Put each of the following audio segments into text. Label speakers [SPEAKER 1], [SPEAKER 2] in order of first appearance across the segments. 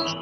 [SPEAKER 1] I've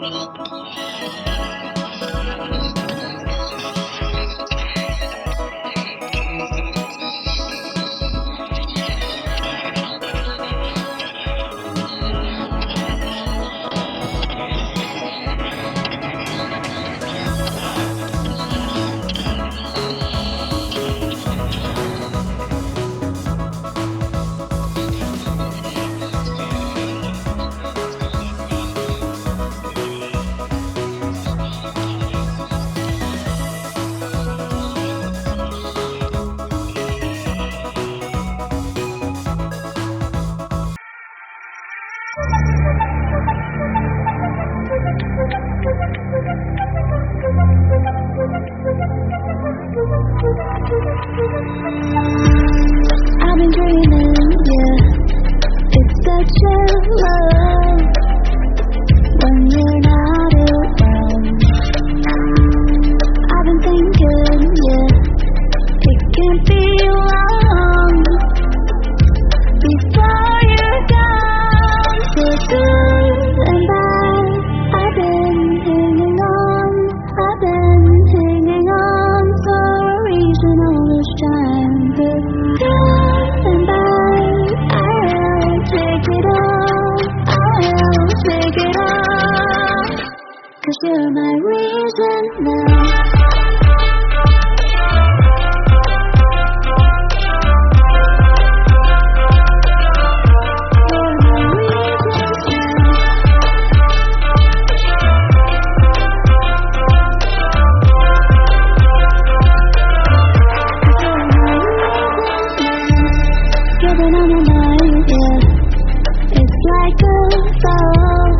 [SPEAKER 1] been dreaming, yeah. It's such a love when you're not around. I've been thinking, yeah, it can't be long before you're gone. For good and bad, I've been hanging on. I've been hanging on for a reason all this time. But good and bad, I'll take it all. I'll take it all. 'Cause you're my reason now. Like a song,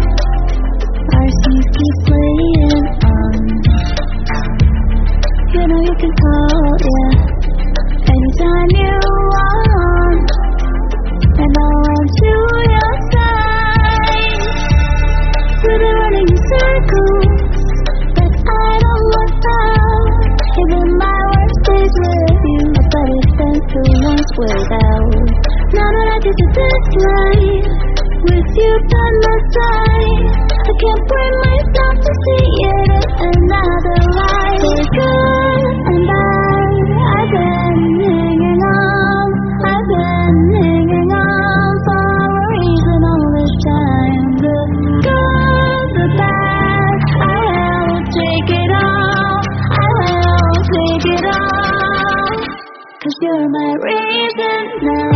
[SPEAKER 1] our scenes keep playing on. You know you can call, yeah, anytime you want. And I'll run to your side. We've been running in circles, but I don't look back. Even my worst days with you, but it's been too long without. Now that I get to this life, with you by my side, I can't bring myself to see it another life. For good and bad, I've been hanging on. I've been hanging on for a reason all this time. The good, the bad, I will take it all. I will take it all. 'Cause you're my reason now.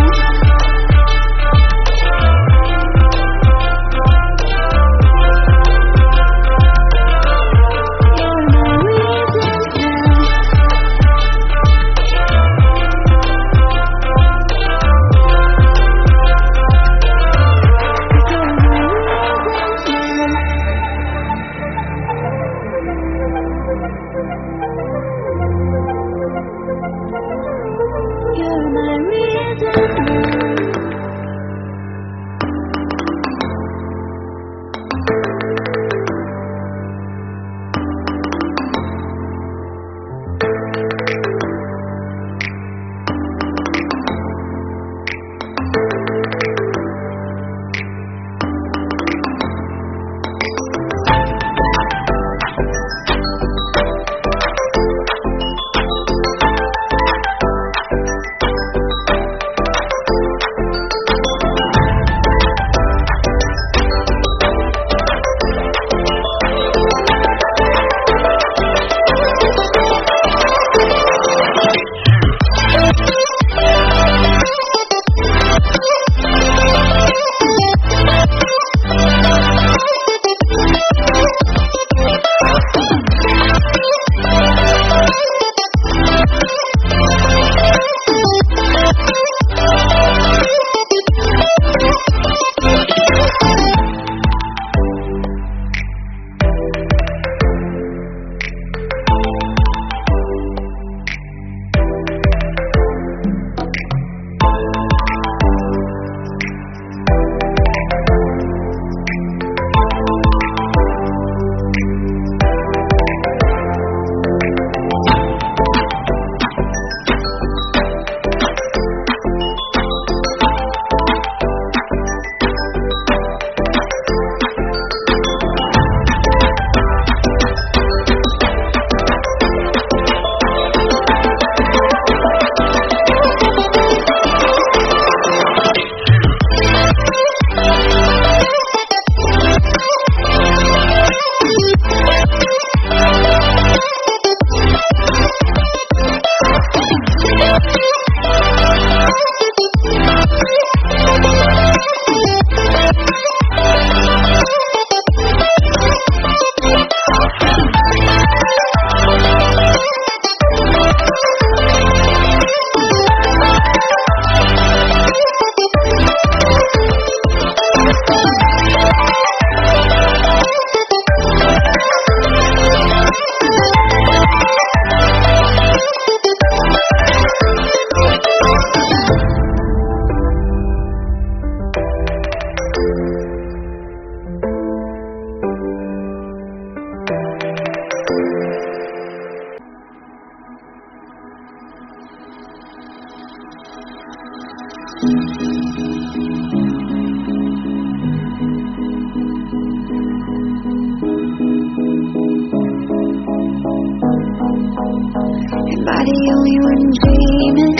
[SPEAKER 1] only one dreaming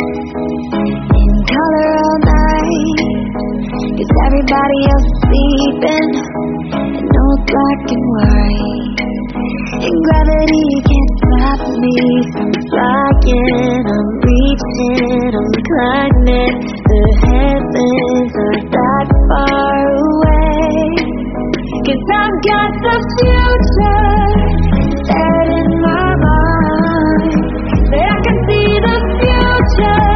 [SPEAKER 1] in color all night? 'Cause everybody else is sleeping and no black and white. And gravity can't stop me from flying. I'm reaching, I'm climbing. The heavens are that far away. 'Cause I've got the future set in my mind. That I can see the future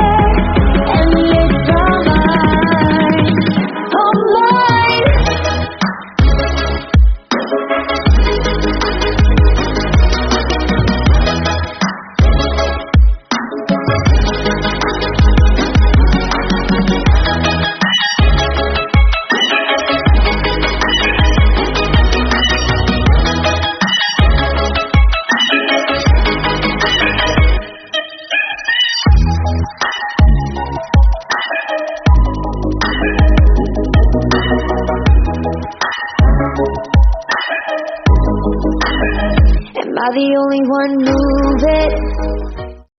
[SPEAKER 1] and it's all mine. All mine. Am I the only one moving?